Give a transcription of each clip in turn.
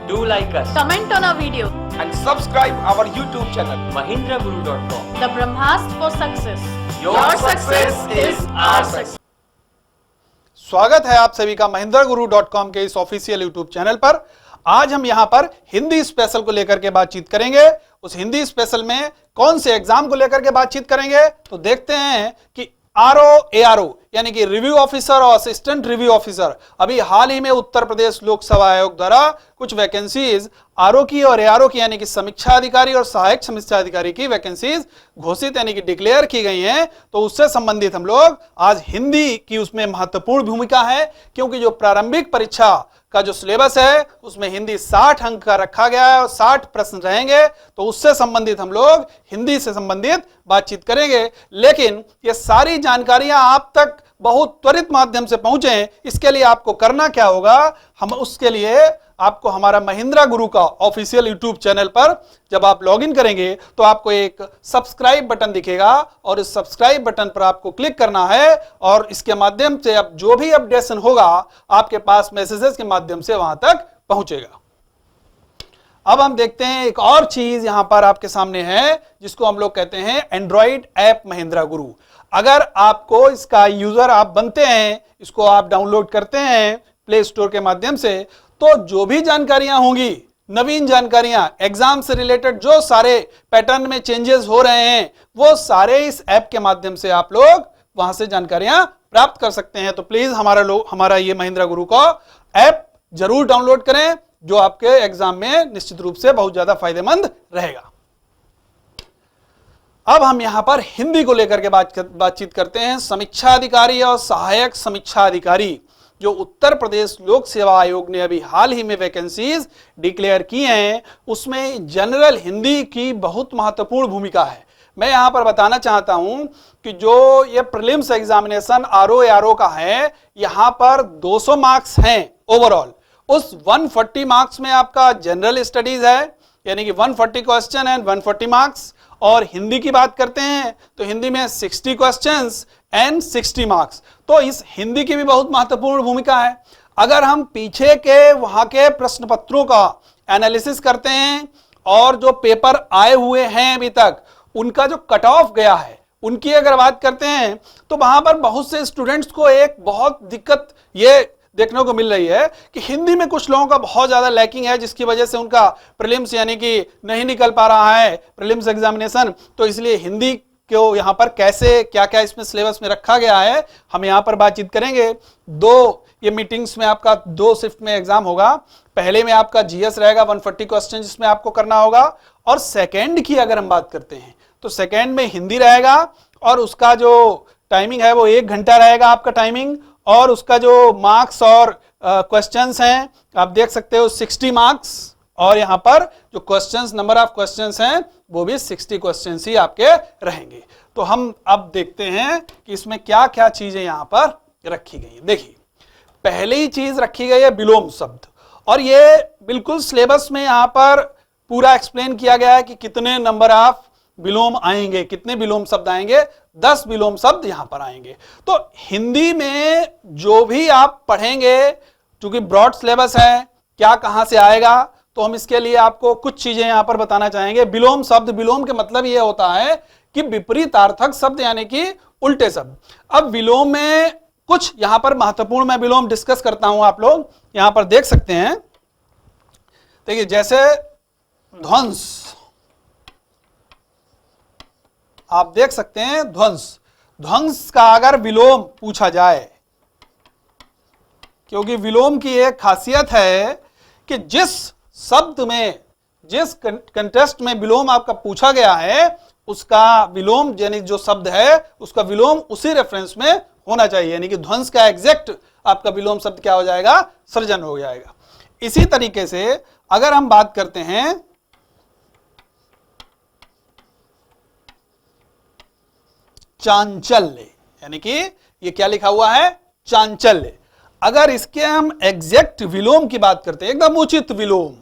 Do like us. Comment on our video. And subscribe our YouTube channel. Mahindraguru.com. The Brahmastra for success. Your success is our success. स्वागत है आप सभी का महिंद्रागुरु.com के इस official YouTube channel पर। आज हम यहाँ पर हिंदी स्पेशल को लेकर के बातचीत करेंगे। उस हिंदी स्पेशल में कौन से एग्जाम को लेकर के बातचीत करेंगे, तो देखते हैं कि ARO यानी कि रिव्यू ऑफिसर और असिस्टेंट रिव्यू ऑफिसर, अभी हाल ही में उत्तर प्रदेश लोकसेवा आयोग द्वारा कुछ वैकेंसीज आरओ की और ARO की यानी कि समीक्षा अधिकारी और सहायक समीक्षा अधिकारी की वैकेंसीज घोषित यानी कि डिक्लेयर की गई हैं। तो उससे संबंधित हम लोग आज हिंदी की उसमें महत्वपूर्ण भूमिका है, क्योंकि जो प्रारंभिक परीक्षा का जो सिलेबस है उसमें हिंदी 60 अंक का रखा गया है और 60 प्रश्न रहेंगे। तो उससे संबंधित हम लोग हिंदी से संबंधित बातचीत करेंगे। लेकिन ये सारी जानकारियां आप तक बहुत त्वरित माध्यम से पहुंचे, इसके लिए आपको करना क्या होगा, हम उसके लिए आपको हमारा महिंद्रा गुरु का ऑफिशियल यूट्यूब चैनल पर जब आप लॉगिन करेंगे तो आपको एक सब्सक्राइब बटन दिखेगा और इस सब्सक्राइब बटन पर आपको क्लिक करना है और इसके माध्यम से अब जो भी अपडेशन होगा आपके पास मैसेजेस के माध्यम से वहां तक पहुंचेगा। अब हम देखते हैं एक और चीज यहां पर आपके सामने है जिसको हम लोग कहते हैं एंड्रॉइड ऐप महिंद्रा गुरु। अगर आपको इसका यूजर आप बनते हैं, इसको आप डाउनलोड करते हैं प्ले स्टोर के माध्यम से, तो जो भी जानकारियां होंगी, नवीन जानकारियां, एग्जाम से रिलेटेड जो सारे पैटर्न में चेंजेस हो रहे हैं, वो सारे इस ऐप के माध्यम से आप लोग वहां से जानकारियां प्राप्त कर सकते हैं। तो प्लीज हमारा ये महिंद्रा गुरु का ऐप जरूर डाउनलोड करें, जो आपके एग्जाम में निश्चित रूप से बहुत ज्यादा फायदेमंद रहेगा। अब हम यहां पर हिंदी को लेकर के बातचीत करते हैं। समीक्षा अधिकारी और सहायक समीक्षा अधिकारी जो उत्तर प्रदेश लोक सेवा आयोग ने अभी हाल ही में वैकेंसीज डिक्लेयर की हैं, उसमें जनरल हिंदी की बहुत महत्वपूर्ण भूमिका है। मैं यहां पर बताना चाहता हूं कि जो ये प्रीलिम्स एग्जामिनेशन ARO का है, यहां पर 200 मार्क्स हैं ओवरऑल। उस 140 मार्क्स में आपका जनरल स्टडीज है, यानी कि 140 क्वेश्चन एंड 140 मार्क्स। और हिंदी की बात करते हैं तो हिंदी में 60 क्वेश्चंस एंड 60 मार्क्स। तो इस हिंदी की भी बहुत महत्वपूर्ण भूमिका है। अगर हम पीछे के वहां के प्रश्न पत्रों का एनालिसिस करते हैं और जो पेपर आए हुए हैं अभी तक, उनका जो कट ऑफ गया है, उनकी अगर बात करते हैं तो वहां पर बहुत से स्टूडेंट्स को एक बहुत दिक्कत ये देखने को मिल रही है कि हिंदी में कुछ लोगों का बहुत ज्यादा लैकिंग है, जिसकी वजह से उनका प्रीलिम्स यानी कि नहीं निकल पा रहा है प्रीलिम्स एग्जामिनेशन। तो इसलिए हिंदी को यहाँ पर कैसे क्या क्या इसमें सिलेबस में रखा गया है, हम यहाँ पर बातचीत करेंगे। ये मीटिंग्स में आपका 2 शिफ्ट में एग्जाम होगा। पहले में आपका GS रहेगा 140 क्वेश्चन जिसमें आपको करना होगा, और सेकेंड की अगर हम बात करते हैं तो सेकेंड में हिंदी रहेगा और उसका जो टाइमिंग है वो 1 घंटा रहेगा आपका टाइमिंग, और उसका जो मार्क्स और क्वेश्चंस हैं आप देख सकते हो 60 मार्क्स, और यहां पर जो क्वेश्चंस नंबर ऑफ क्वेश्चंस हैं वो भी 60 क्वेश्चंस ही आपके रहेंगे। तो हम अब देखते हैं कि इसमें क्या क्या चीजें यहां पर रखी गई है। देखिए, पहली चीज रखी गई है विलोम शब्द, और ये बिल्कुल सिलेबस में यहां पर पूरा एक्सप्लेन किया गया है कि कितने नंबर ऑफ विलोम आएंगे, कितने विलोम शब्द आएंगे। 10 विलोम शब्द यहां पर आएंगे। तो हिंदी में जो भी आप पढ़ेंगे, क्योंकि ब्रॉड सिलेबस है, क्या कहां से आएगा, तो हम इसके लिए आपको कुछ चीजें यहां पर बताना चाहेंगे। विलोम शब्द, विलोम के मतलब यह होता है कि विपरीतार्थक शब्द यानी कि उल्टे शब्द। अब विलोम में कुछ यहां पर महत्वपूर्ण मैं विलोम डिस्कस करता हूं, आप लोग यहां पर देख सकते हैं। देखिए, जैसे ध्वंस, आप देख सकते हैं ध्वंस का अगर विलोम पूछा जाए, क्योंकि विलोम की एक खासियत है कि जिस शब्द में, जिस कंटेस्ट में विलोम आपका पूछा गया है, उसका विलोम यानी जो शब्द है उसका विलोम उसी रेफरेंस में होना चाहिए, यानी कि ध्वंस का एग्जैक्ट आपका विलोम शब्द क्या हो जाएगा, सृजन हो जाएगा। इसी तरीके से अगर हम बात करते हैं चांचल्य, यानी कि ये क्या लिखा हुआ है, चांचल्य। अगर इसके हम एग्जैक्ट विलोम की बात करते हैं, एकदम उचित विलोम,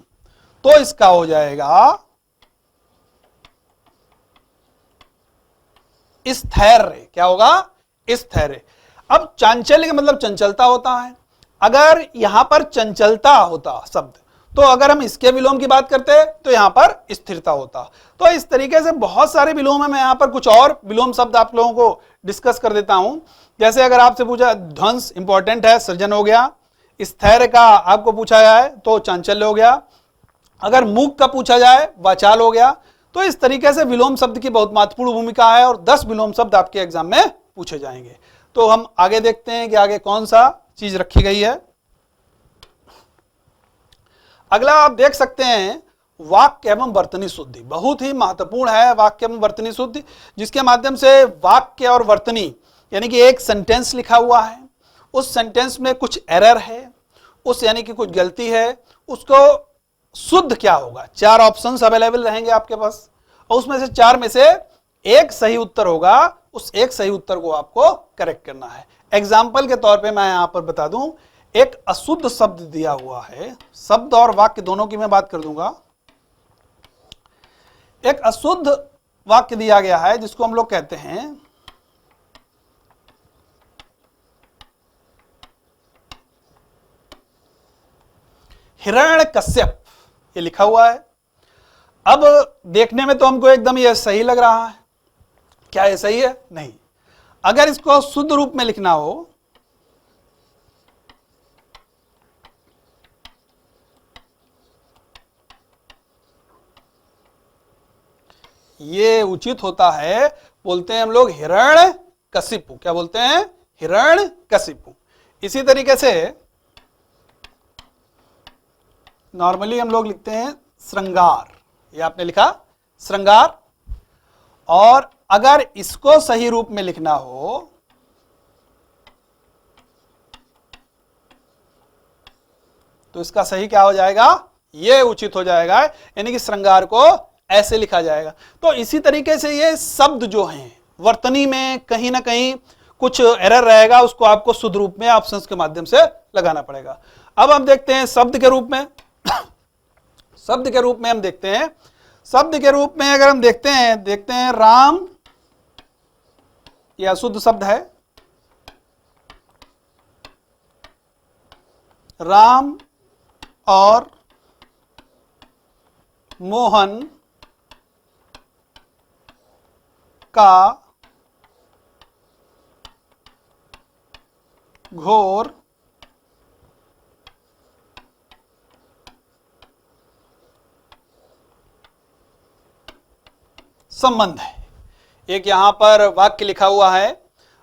तो इसका हो जाएगा स्थैर्य। क्या होगा, स्थैर्य। अब चांचल्य का मतलब चंचलता होता है। अगर यहां पर चंचलता होता शब्द तो अगर हम इसके विलोम की बात करते तो यहां पर स्थिरता होता। तो इस तरीके से बहुत सारे विलोम है। मैं यहां पर कुछ और विलोम शब्द आप लोगों को डिस्कस कर देता हूं। जैसे अगर आपसे पूछा ध्वंस इंपॉर्टेंट है, सृजन हो गया। स्थैर्य का आपको पूछा जाए तो चांचल्य हो गया। अगर मूक का पूछा जाए वाचाल हो गया। तो इस तरीके से विलोम शब्द की बहुत महत्वपूर्ण भूमिका है और 10 विलोम शब्द आपके एग्जाम में पूछे जाएंगे। तो हम आगे देखते हैं कि आगे कौन सा चीज रखी गई है। अगला आप देख सकते हैं वाक्य एवं वर्तनी शुद्धि, बहुत ही महत्वपूर्ण है वाक्य एवं वर्तनी शुद्धि, जिसके माध्यम से वाक्य और वर्तनी यानी कि एक सेंटेंस लिखा हुआ है, उस सेंटेंस में कुछ एरर है, उस यानी कि कुछ गलती है, उसको शुद्ध क्या होगा। 4 ऑप्शंस अवेलेबल रहेंगे आपके पास और उसमें से 4 में से एक सही उत्तर होगा। उस एक सही उत्तर को आपको करेक्ट करना है। एग्जाम्पल के तौर पे मैं यहां पर बता दूं, एक अशुद्ध शब्द दिया हुआ है, शब्द और वाक्य दोनों की मैं बात कर दूंगा। एक अशुद्ध वाक्य दिया गया है जिसको हम लोग कहते हैं हिरण्यकश्यप, ये लिखा हुआ है। अब देखने में तो हमको एकदम ये सही लग रहा है, क्या ये सही है? नहीं। अगर इसको शुद्ध रूप में लिखना हो ये उचित होता है, बोलते हैं हम लोग हिरण्यकशिपु। क्या बोलते हैं? हिरण्यकशिपु। इसी तरीके से नॉर्मली हम लोग लिखते हैं श्रृंगार, ये आपने लिखा श्रृंगार। और अगर इसको सही रूप में लिखना हो तो इसका सही क्या हो जाएगा? ये उचित हो जाएगा, यानी कि श्रृंगार को ऐसे लिखा जाएगा। तो इसी तरीके से ये शब्द जो हैं वर्तनी में कहीं ना कहीं कुछ एरर रहेगा, उसको आपको शुद्ध रूप में ऑप्शंस के माध्यम से लगाना पड़ेगा। अब हम देखते हैं शब्द के रूप में। शब्द के रूप में हम देखते हैं, शब्द के रूप में अगर हम देखते हैं राम, यह अशुद्ध शब्द है। राम और मोहन का घोर संबंध है। एक यहां पर वाक्य लिखा हुआ है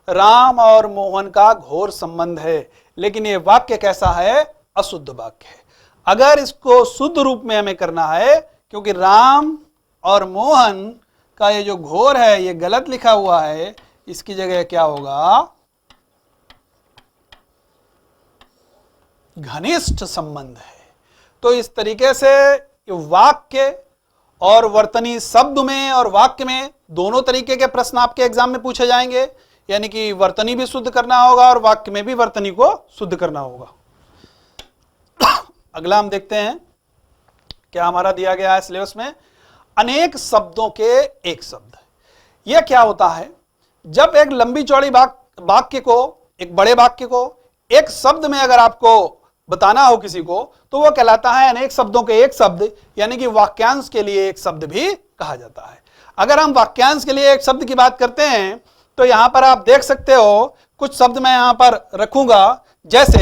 राम और मोहन का घोर संबंध है, लेकिन यह वाक्य कैसा है? अशुद्ध वाक्य है। अगर इसको शुद्ध रूप में हमें करना है, क्योंकि राम और मोहन का ये जो घोर है ये गलत लिखा हुआ है, इसकी जगह क्या होगा? घनिष्ठ संबंध है। तो इस तरीके से वाक्य और वर्तनी, शब्द में और वाक्य में दोनों तरीके के प्रश्न आपके एग्जाम में पूछे जाएंगे, यानी कि वर्तनी भी शुद्ध करना होगा और वाक्य में भी वर्तनी को शुद्ध करना होगा। अगला हम देखते हैं क्या हमारा दिया गया है सिलेबस में, अनेक शब्दों के एक शब्द। यह क्या होता है? जब एक लंबी चौड़ी वाक्य को, एक बड़े वाक्य को एक शब्द में अगर आपको बताना हो किसी को, तो वो कहलाता है अनेक शब्दों के एक शब्द, यानी कि वाक्यांश के लिए एक शब्द भी कहा जाता है। अगर हम वाक्यांश के लिए एक शब्द की बात करते हैं तो यहां पर आप देख सकते हो कुछ शब्द मैं यहां पर रखूंगा, जैसे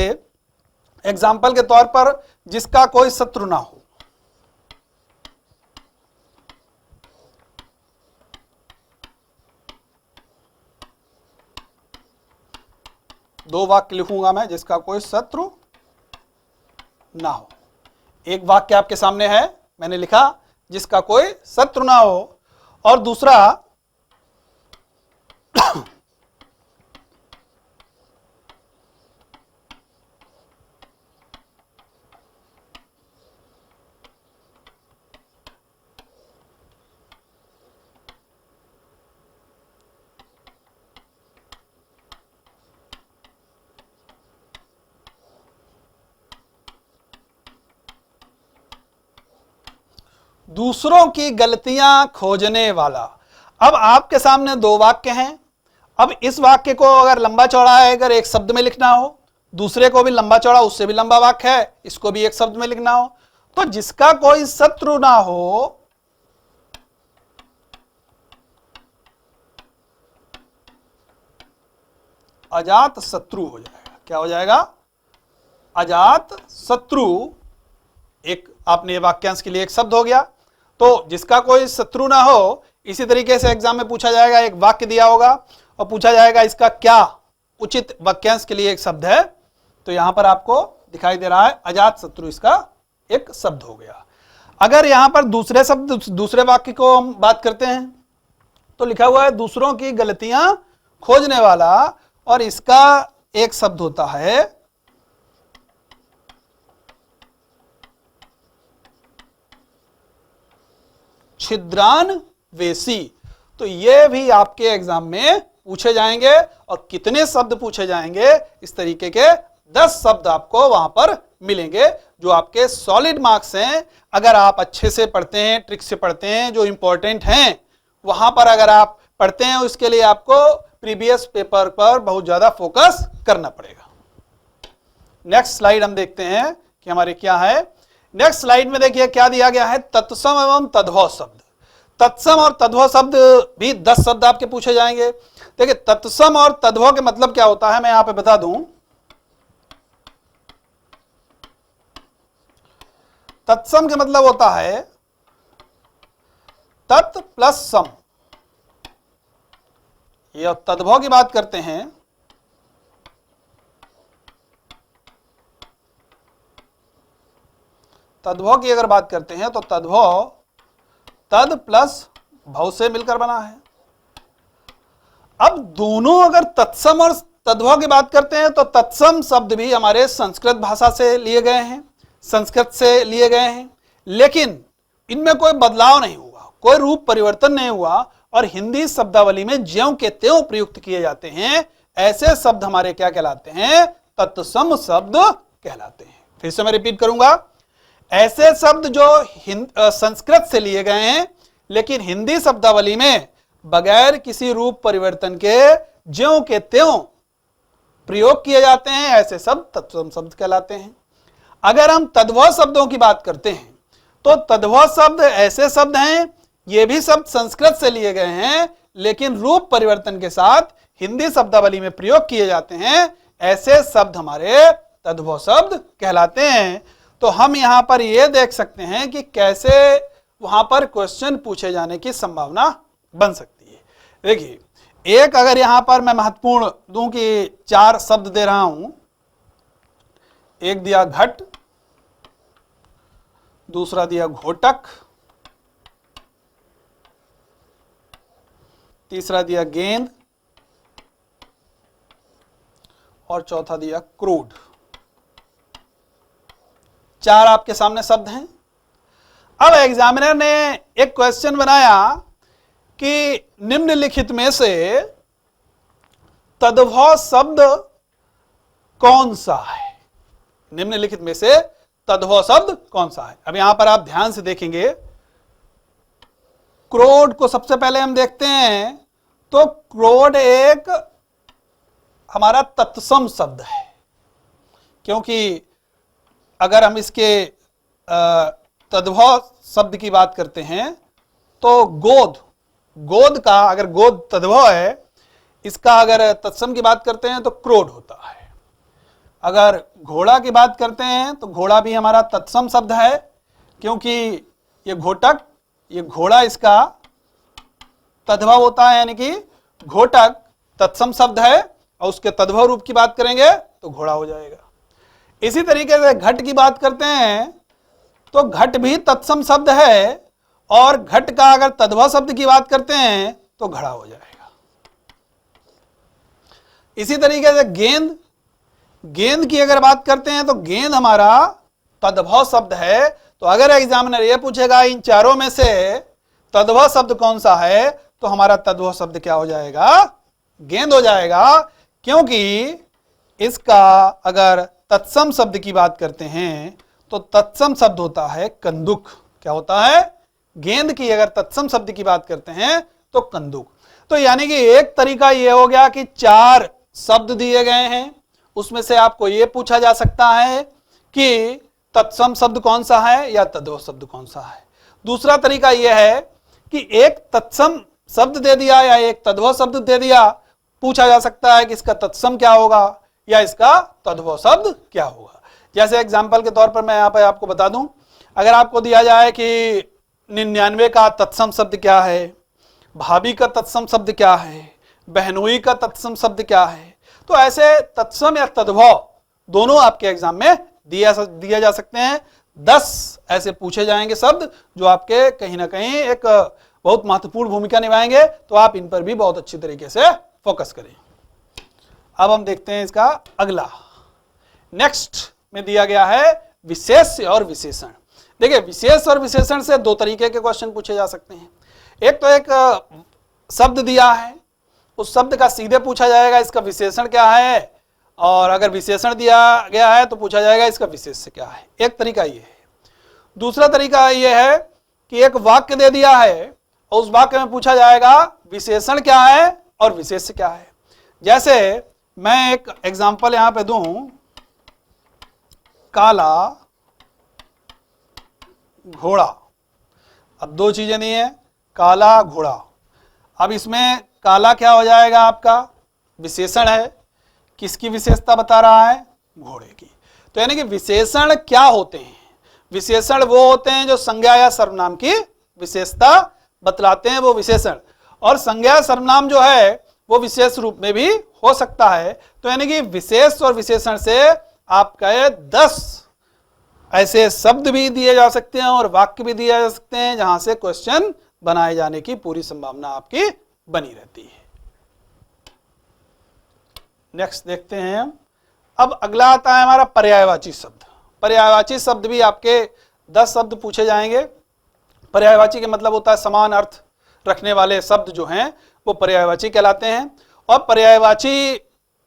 एग्जाम्पल के तौर पर जिसका कोई शत्रु ना हो। दो वाक्य लिखूंगा मैं, जिसका कोई शत्रु ना हो। एक वाक्य आपके सामने है, मैंने लिखा जिसका कोई शत्रु ना हो, और दूसरा दूसरों की गलतियां खोजने वाला। अब आपके सामने दो वाक्य हैं। अब इस वाक्य को अगर लंबा चौड़ा है, अगर एक शब्द में लिखना हो, दूसरे को भी लंबा चौड़ा उससे भी लंबा वाक्य है, इसको भी एक शब्द में लिखना हो, तो जिसका कोई शत्रु ना हो, अजात शत्रु हो जाएगा। क्या हो जाएगा? अजात शत्रु। एक आपने वाक्यांश के लिए एक शब्द हो गया। तो जिसका कोई शत्रु ना हो, इसी तरीके से एग्जाम में पूछा जाएगा, एक वाक्य दिया होगा और पूछा जाएगा इसका क्या उचित वाक्यांश के लिए एक शब्द है। तो यहां पर आपको दिखाई दे रहा है अजात शत्रु इसका एक शब्द हो गया। अगर यहां पर दूसरे शब्द, दूसरे वाक्य को हम बात करते हैं तो लिखा हुआ है दूसरों की गलतियां खोजने वाला, और इसका एक शब्द होता है छिद्रान्वेषी। तो ये भी आपके एग्जाम में पूछे जाएंगे, और कितने शब्द पूछे जाएंगे, इस तरीके के 10 शब्द आपको वहां पर मिलेंगे जो आपके सॉलिड मार्क्स हैं। अगर आप अच्छे से पढ़ते हैं, ट्रिक से पढ़ते हैं, जो इंपॉर्टेंट हैं वहां पर अगर आप पढ़ते हैं, उसके लिए आपको प्रीवियस पेपर पर बहुत ज्यादा फोकस करना पड़ेगा। नेक्स्ट स्लाइड हम देखते हैं कि हमारे क्या है। नेक्स्ट स्लाइड में देखिए क्या दिया गया है, तत्सम एवं तद्भव शब्द। तत्सम और तद्भव शब्द भी 10 शब्द आपके पूछे जाएंगे। देखिए तत्सम और तद्भव के मतलब क्या होता है, मैं यहां पे बता दूं। तत्सम के मतलब होता है तत् प्लस सम। ये तद्भव की बात करते हैं, तद्भव की अगर बात करते हैं तो तद्भव तद प्लस भव से मिलकर बना है। अब दोनों अगर तत्सम और तद्भव की बात करते हैं तो तत्सम शब्द भी हमारे संस्कृत भाषा से लिए गए हैं, संस्कृत से लिए गए हैं, लेकिन इनमें कोई बदलाव नहीं हुआ, कोई रूप परिवर्तन नहीं हुआ, और हिंदी शब्दावली में ज्यों के त्यों प्रयुक्त किए जाते हैं। ऐसे शब्द हमारे क्या कहलाते हैं? तत्सम शब्द कहलाते हैं। फिर से मैं रिपीट करूंगा, ऐसे शब्द जो संस्कृत से लिए गए हैं लेकिन हिंदी शब्दावली में बगैर किसी रूप परिवर्तन के ज्यों के त्यों प्रयोग किए जाते हैं, ऐसे शब्द तत्सम शब्द कहलाते हैं। अगर हम तद्भव शब्दों की बात करते हैं तो तद्भव शब्द ऐसे शब्द हैं, ये भी शब्द संस्कृत से लिए गए हैं लेकिन रूप परिवर्तन के साथ हिंदी शब्दावली में प्रयोग किए जाते हैं। ऐसे शब्द हमारे तद्भव शब्द कहलाते हैं। तो हम यहां पर यह देख सकते हैं कि कैसे वहां पर क्वेश्चन पूछे जाने की संभावना बन सकती है। देखिए, एक अगर यहां पर मैं महत्वपूर्ण दूं कि 4 शब्द दे रहा हूं, एक दिया घट, दूसरा दिया घोटक, तीसरा दिया गेंद, और चौथा दिया क्रूड। 4 आपके सामने शब्द हैं। अब एग्जामिनर ने एक क्वेश्चन बनाया कि निम्नलिखित में से तद्भव शब्द कौन सा है? निम्नलिखित में से तद्भव शब्द कौन सा है? अब यहां पर आप ध्यान से देखेंगे, क्रोड को सबसे पहले हम देखते हैं तो क्रोड एक हमारा तत्सम शब्द है, क्योंकि अगर हम इसके तद्भव शब्द की बात करते हैं तो गोद का अगर गोद तद्भव है, इसका अगर तत्सम की बात करते हैं तो क्रोड होता है। अगर घोड़ा की बात करते हैं तो घोड़ा भी हमारा तत्सम शब्द है, क्योंकि ये घोटक, ये घोड़ा इसका तद्भव होता है, यानी कि घोटक तत्सम शब्द है और उसके तद्भव रूप की बात करेंगे तो घोड़ा हो जाएगा। इसी तरीके से घट की बात करते हैं तो घट भी तत्सम शब्द है, और घट का अगर तद्भव शब्द की बात करते हैं तो घड़ा हो जाएगा। इसी तरीके से गेंद की अगर बात करते हैं तो गेंद हमारा तद्भव शब्द है। तो अगर एग्जामिनर ये पूछेगा इन चारों में से तद्भव शब्द कौन सा है, तो हमारा तद्भव शब्द क्या हो जाएगा? गेंद हो जाएगा, क्योंकि इसका अगर तत्सम शब्द की बात करते हैं तो तत्सम शब्द होता है कंदुक। क्या होता है? गेंद की अगर तत्सम शब्द की बात करते हैं तो कंदुक। तो यानी कि एक तरीका यह हो गया कि 4 शब्द दिए गए हैं, उसमें से आपको यह पूछा जा सकता है कि तत्सम शब्द कौन सा है या तद्भव शब्द कौन सा है। दूसरा तरीका यह है कि एक तत्सम शब्द दे दिया या एक तद्भव शब्द दे दिया, पूछा जा सकता है कि इसका तत्सम क्या होगा या इसका तद्भव शब्द क्या होगा। जैसे एग्जाम्पल के तौर पर मैं यहाँ पे आपको बता दूं, अगर आपको दिया जाए कि 99 का तत्सम शब्द क्या है, भाभी का तत्सम शब्द क्या है, बहनोई का तत्सम शब्द क्या है, तो ऐसे तत्सम या तद्भव दोनों आपके एग्जाम में दिया जा सकते हैं। 10 ऐसे पूछे जाएंगे शब्द जो आपके कहीं ना कहीं एक बहुत महत्वपूर्ण भूमिका निभाएंगे, तो आप इन पर भी बहुत अच्छी तरीके से फोकस करें। अब हम देखते हैं इसका अगला, नेक्स्ट में दिया गया है विशेष्य और विशेषण। देखिए, विशेष और विशेषण से दो तरीके के क्वेश्चन पूछे जा सकते हैं। एक तो एक शब्द दिया है, उस शब्द का सीधे पूछा जाएगा इसका विशेषण क्या है, और अगर विशेषण दिया गया है तो पूछा जाएगा इसका विशेष्य क्या है। एक तरीका ये है। दूसरा तरीका ये है कि एक वाक्य दे दिया है और उस वाक्य में पूछा जाएगा विशेषण क्या है और विशेष्य क्या है। जैसे मैं एक एग्जांपल यहां पे दूं, काला घोड़ा। अब दो चीजें दी हैं, काला घोड़ा। अब इसमें काला क्या हो जाएगा, आपका विशेषण है। किसकी विशेषता बता रहा है, घोड़े की। तो यानी कि विशेषण क्या होते हैं, विशेषण वो होते हैं जो संज्ञा या सर्वनाम की विशेषता बतलाते हैं, वो विशेषण। और संज्ञा सर्वनाम जो है वो विशेष रूप में भी हो सकता है। तो यानी कि विशेष और विशेषण से आपका 10 ऐसे शब्द भी दिए जा सकते हैं और वाक्य भी दिए जा सकते हैं जहां से क्वेश्चन बनाए जाने की पूरी संभावना आपकी बनी रहती है। नेक्स्ट देखते हैं हम। अब अगला आता है हमारा पर्यायवाची शब्द। पर्यायवाची शब्द भी आपके 10 शब्द पूछे जाएंगे। पर्यायवाची के मतलब होता है समान अर्थ रखने वाले शब्द जो हैं वो पर्यायवाची कहलाते हैं। और पर्यायवाची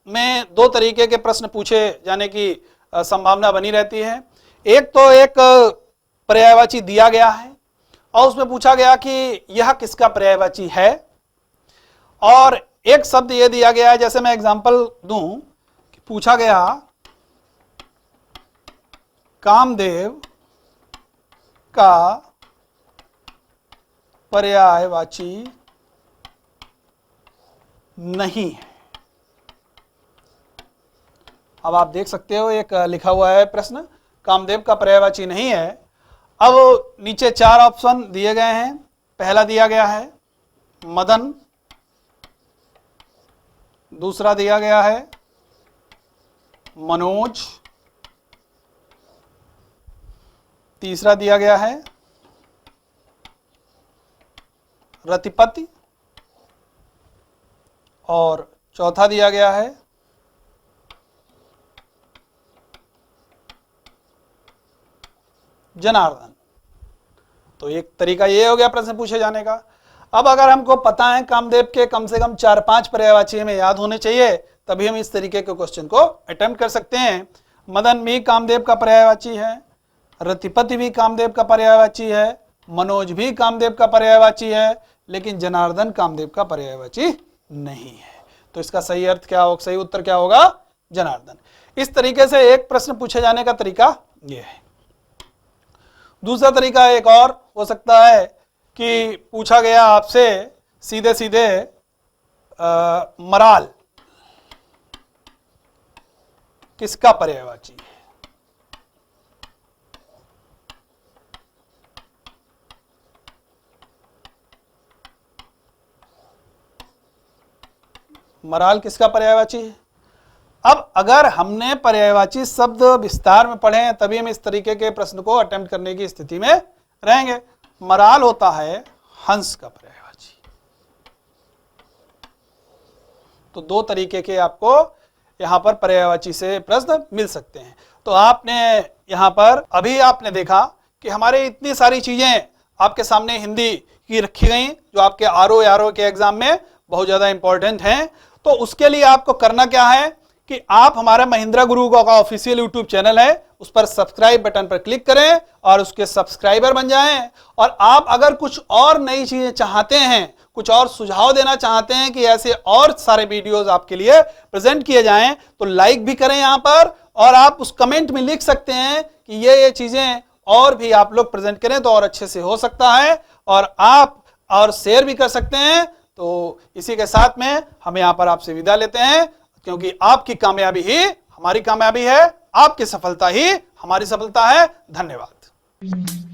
में दो तरीके के प्रश्न पूछे जाने की संभावना बनी रहती है। एक तो एक पर्यायवाची दिया गया है और उसमें पूछा गया कि यह किसका पर्यायवाची है, और एक शब्द यह दिया गया है, जैसे मैं एग्जांपल दूं कि पूछा गया कामदेव का पर्यायवाची नहीं है। अब आप देख सकते हो एक लिखा हुआ है प्रश्न, कामदेव का पर्यायवाची नहीं है। अब नीचे 4 ऑप्शन दिए गए हैं। पहला दिया गया है मदन, दूसरा दिया गया है मनोज, तीसरा दिया गया है रतिपति, और चौथा दिया गया है जनार्दन। तो एक तरीका ये हो गया प्रश्न पूछे जाने का। अब अगर हमको पता है कामदेव के कम से कम 4-5 पर्यायवाची हमें याद होने चाहिए, तभी हम इस तरीके के क्वेश्चन को अटेम्प्ट कर सकते हैं। मदन भी कामदेव का पर्यायवाची है, रतिपति भी कामदेव का पर्यायवाची है, मनोज भी कामदेव का पर्यायवाची है, लेकिन जनार्दन कामदेव का पर्यायवाची नहीं है। तो इसका सही अर्थ क्या होगा, सही उत्तर क्या होगा, जनार्दन। इस तरीके से एक प्रश्न पूछे जाने का तरीका यह है। दूसरा तरीका एक और हो सकता है कि पूछा गया आपसे सीधे सीधे मराल किसका पर्यायवाची है। मराल किसका पर्यायवाची है। अब अगर हमने पर्यायवाची शब्द विस्तार में पढ़े हैं तभी हम इस तरीके के प्रश्न को अटेम्प्ट करने की स्थिति में रहेंगे। मराल होता है हंस का पर्यायवाची। तो दो तरीके के आपको यहां पर पर्यायवाची से प्रश्न मिल सकते हैं। तो आपने यहां पर अभी आपने देखा कि हमारे इतनी सारी चीजें आपके सामने हिंदी की रखी गई जो आपके आरओ के एग्जाम में बहुत ज्यादा इंपॉर्टेंट हैं। तो उसके लिए आपको करना क्या है कि आप हमारा महिंद्रा गुरु का ऑफिशियल यूट्यूब चैनल है, उस पर सब्सक्राइब बटन पर क्लिक करें और उसके सब्सक्राइबर बन जाएं। और आप अगर कुछ और नई चीजें चाहते हैं, कुछ और सुझाव देना चाहते हैं कि ऐसे और सारे वीडियोस आपके लिए प्रेजेंट किए जाएं, तो लाइक भी करें यहां पर, और आप उस कमेंट में लिख सकते हैं कि ये चीजें और भी आप लोग प्रेजेंट करें तो और अच्छे से हो सकता है, और आप और शेयर भी कर सकते हैं। तो इसी के साथ में हम यहां पर आपसे विदा लेते हैं, क्योंकि आपकी कामयाबी ही हमारी कामयाबी है, आपकी सफलता ही हमारी सफलता है। धन्यवाद।